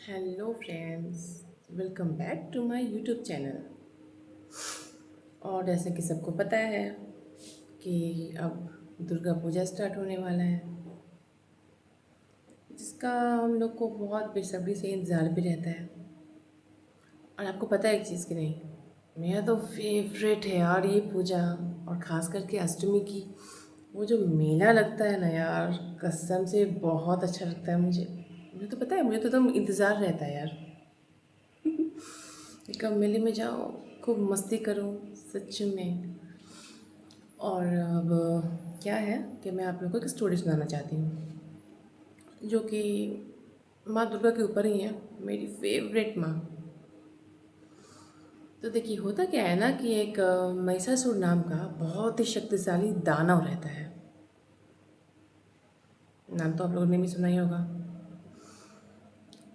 Hello friends, welcome back to my YouTube channel. और जैसे कि सबको पता है कि अब दुर्गा पूजा स्टार्ट होने वाला है, जिसका हम लोग को बहुत बेसब्री से इंतज़ार भी रहता है। और आपको पता है एक चीज़ की नहीं, मेरा तो फेवरेट है यार ये पूजा। और ख़ास करके अष्टमी की वो जो मेला लगता है ना यार, कसम से बहुत अच्छा लगता है मुझे। मुझे तो पता है, मुझे तो एकदम इंतज़ार रहता है यार कि कब मेले में जाओ, खूब मस्ती करो सच में। और अब क्या है कि मैं आप लोगों को एक स्टोरी सुनाना चाहती हूँ, जो कि माँ दुर्गा के ऊपर ही है, मेरी फेवरेट माँ। तो देखिए, होता क्या है ना कि एक महिषासुर नाम का बहुत ही शक्तिशाली दानव रहता है। नाम तो आप लोगों ने भी सुना ही होगा।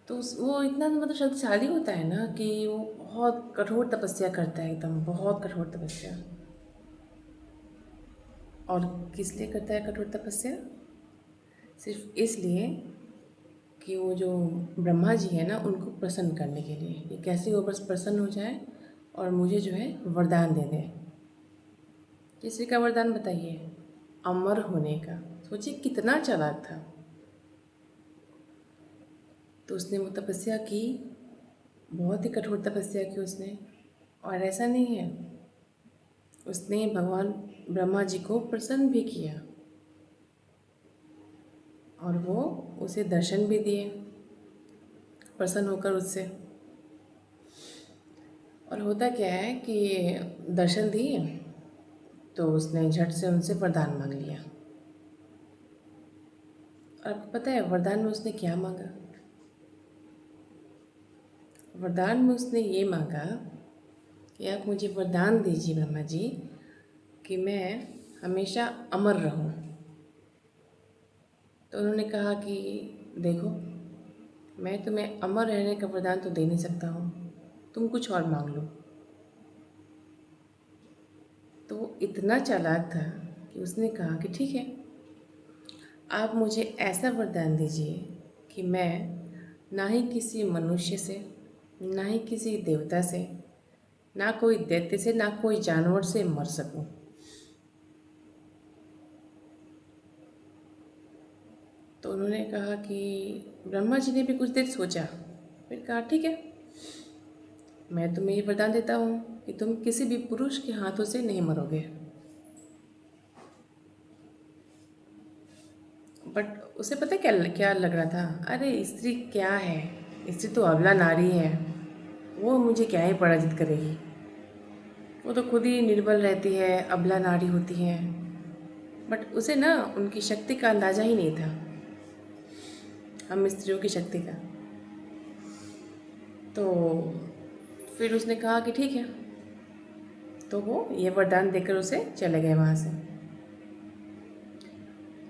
तो वो इतना मतलब शक्तिशाली होता है ना कि वो बहुत कठोर तपस्या करता है, एकदम बहुत कठोर तपस्या। और किस लिए करता है कठोर तपस्या? सिर्फ इसलिए कि वो जो ब्रह्मा जी है ना, उनको प्रसन्न करने के लिए, कि कैसे वो बस प्रसन्न हो जाए और मुझे जो है वरदान दे दे। किसी का वरदान बताइए? अमर होने का। सोचिए कितना चालाक था। तो उसने वो तपस्या की, बहुत ही कठोर तपस्या की उसने। और ऐसा नहीं है, उसने भगवान ब्रह्मा जी को प्रसन्न भी किया और वो उसे दर्शन भी दिए, प्रसन्न होकर उससे। और होता क्या है कि दर्शन दिए तो उसने झट से उनसे वरदान मांग लिया। और आपको पता है वरदान में उसने क्या मांगा? वरदान में उसने ये मांगा कि आप मुझे वरदान दीजिए ब्रह्मा जी, कि मैं हमेशा अमर रहूं। तो उन्होंने कहा कि देखो, मैं तुम्हें अमर रहने का वरदान तो दे नहीं सकता हूँ, तुम कुछ और मांग लो। तो वो इतना चालाक था कि उसने कहा कि ठीक है, आप मुझे ऐसा वरदान दीजिए कि मैं ना ही किसी मनुष्य से, ना ही किसी देवता से, ना कोई दैत्य से, ना कोई जानवर से मर सकूं। तो उन्होंने कहा कि ब्रह्मा जी ने भी कुछ देर सोचा, फिर कहा ठीक है, मैं तुम्हें ये वरदान देता हूँ कि तुम किसी भी पुरुष के हाथों से नहीं मरोगे। बट उसे पता क्या क्या लग रहा था? अरे स्त्री क्या है, स्त्री तो अबला नारी है, वो मुझे क्या ही पराजित करेगी, वो तो खुद ही निर्बल रहती है, अबला नारी होती है। बट उसे ना उनकी शक्ति का अंदाज़ा ही नहीं था, हम स्त्रियों की शक्ति का। तो फिर उसने कहा कि ठीक है, तो वो ये वरदान देकर उसे चले गए वहाँ से।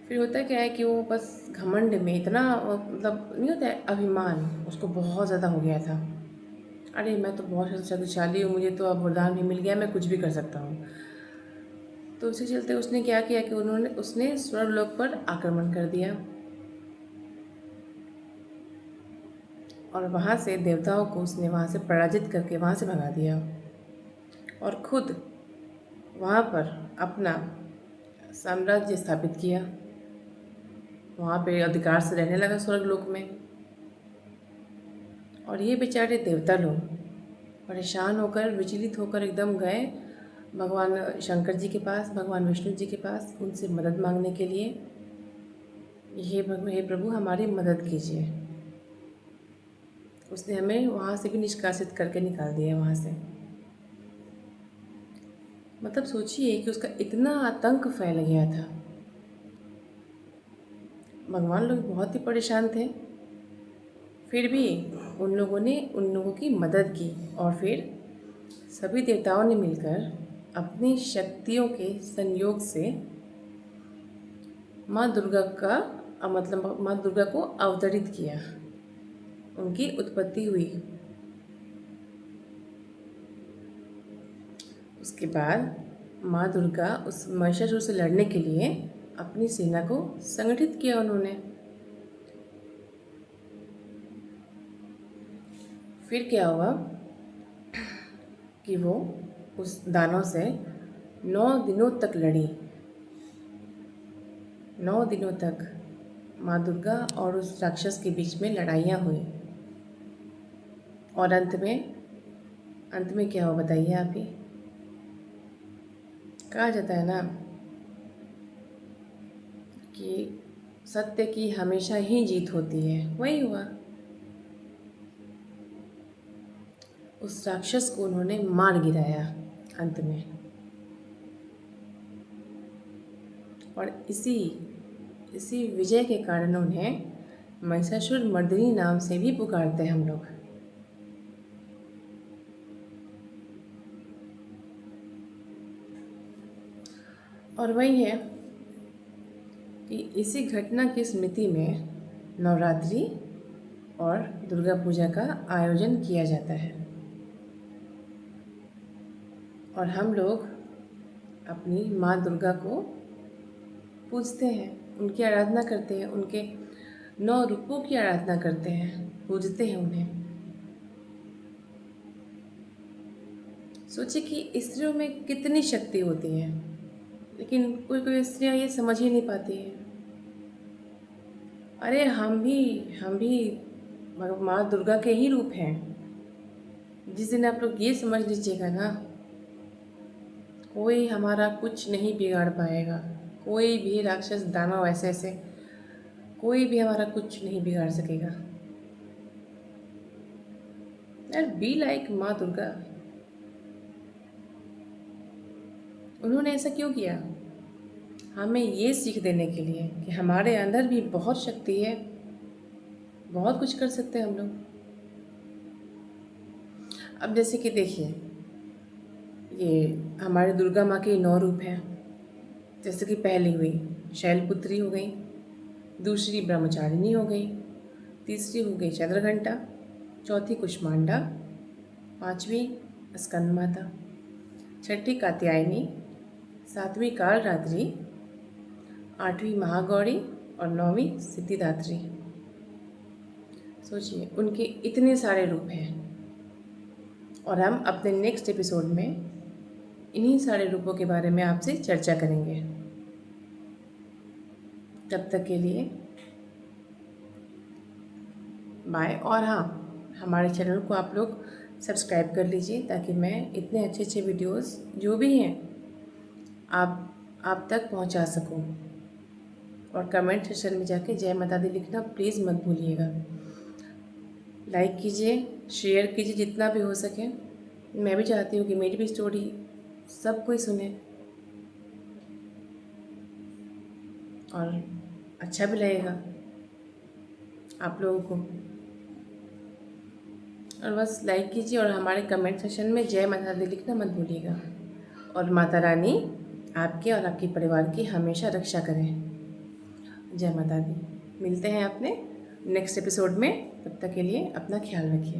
फिर होता क्या है कि वो बस घमंड में इतना मतलब नहीं होता है, अभिमान उसको बहुत ज़्यादा हो गया था। अरे मैं तो बहुत शक्तिशाली हूँ, मुझे तो अब वरदान भी मिल गया, मैं कुछ भी कर सकता हूँ। तो उसी चलते उसने क्या किया कि उसने स्वर्गलोक पर आक्रमण कर दिया और वहाँ से देवताओं को उसने वहाँ से पराजित करके वहाँ से भगा दिया और खुद वहाँ पर अपना साम्राज्य स्थापित किया। वहाँ पे अधिकार से रहने लगा स्वर्गलोक में। और ये बेचारे देवता लोग परेशान होकर, विचलित होकर एकदम गए भगवान शंकर जी के पास, भगवान विष्णु जी के पास, उनसे मदद मांगने के लिए। हे प्रभु, हमारी मदद कीजिए। उसने हमें वहाँ से भी निष्कासित करके निकाल दिया वहाँ से। मतलब सोचिए कि उसका इतना आतंक फैल गया था। भगवान लोग बहुत ही परेशान थे, फिर भी उन लोगों की मदद की। और फिर सभी देवताओं ने मिलकर अपनी शक्तियों के संयोग से माँ दुर्गा का मतलब माँ दुर्गा को अवतरित किया, उनकी उत्पत्ति हुई। उसके बाद माँ दुर्गा उस महिषासुर से लड़ने के लिए अपनी सेना को संगठित किया उन्होंने। फिर क्या हुआ कि वो उस दानव से 9 दिनों तक लड़ी। 9 दिनों तक माँ दुर्गा और उस राक्षस के बीच में लड़ाइयाँ हुई। और अंत में क्या हुआ बताइए आप ही। कहा जाता है ना कि सत्य की हमेशा ही जीत होती है, वही हुआ। उस राक्षस को उन्होंने मार गिराया अंत में। और इसी विजय के कारण उन्हें महिषासुर मर्दिनी नाम से भी पुकारते हैं हम लोग। और वही है कि इसी घटना की स्मृति में नवरात्रि और दुर्गा पूजा का आयोजन किया जाता है। और हम लोग अपनी माँ दुर्गा को पूजते हैं, उनकी आराधना करते हैं, उनके 9 रूपों की आराधना करते हैं, पूजते हैं उन्हें। सोचिए कि स्त्रियों में कितनी शक्ति होती है, लेकिन कोई स्त्रियाँ ये समझ ही नहीं पाती हैं। अरे हम भी माँ दुर्गा के ही रूप हैं। जिस दिन आप लोग ये समझ लीजिएगा ना, कोई हमारा कुछ नहीं बिगाड़ पाएगा। कोई भी राक्षस दानव ऐसे कोई भी हमारा कुछ नहीं बिगाड़ सकेगा। यार बी लाइक माँ दुर्गा। उन्होंने ऐसा क्यों किया? हमें ये सीख देने के लिए कि हमारे अंदर भी बहुत शक्ति है, बहुत कुछ कर सकते हैं हम लोग। अब जैसे कि देखिए, ये हमारी दुर्गा माँ के 9 रूप हैं। जैसे कि पहली हुई शैलपुत्री हो गई, दूसरी ब्रह्मचारिणी हो गई, तीसरी हो गई चंद्रघंटा, चौथी कुष्मांडा, पांचवी स्कंद माता, छठी कात्यायनी, सातवीं कालरात्रि, आठवीं महागौरी और 9वीं सिद्धिदात्री। सोचिए उनके इतने सारे रूप हैं। और हम अपने नेक्स्ट एपिसोड में इन्हीं सारे रूपों के बारे में आपसे चर्चा करेंगे। तब तक के लिए बाय। और हाँ, हमारे चैनल को आप लोग सब्सक्राइब कर लीजिए ताकि मैं इतने अच्छे अच्छे वीडियोस जो भी हैं आप तक पहुंचा सकूं। और कमेंट सेक्शन में जाके जय माता दी लिखना प्लीज़ मत भूलिएगा। लाइक कीजिए, शेयर कीजिए जितना भी हो सके। मैं भी चाहती हूँ कि मेरी भी स्टोरी सब कोई सुने और अच्छा भी लगेगा आप लोगों को। और बस लाइक कीजिए और हमारे कमेंट सेक्शन में जय माता दी लिखना मत भूलिएगा। और माता रानी आपके और आपके परिवार की हमेशा रक्षा करें। जय माता दी। मिलते हैं अपने नेक्स्ट एपिसोड में। तब तक के लिए अपना ख्याल रखिए।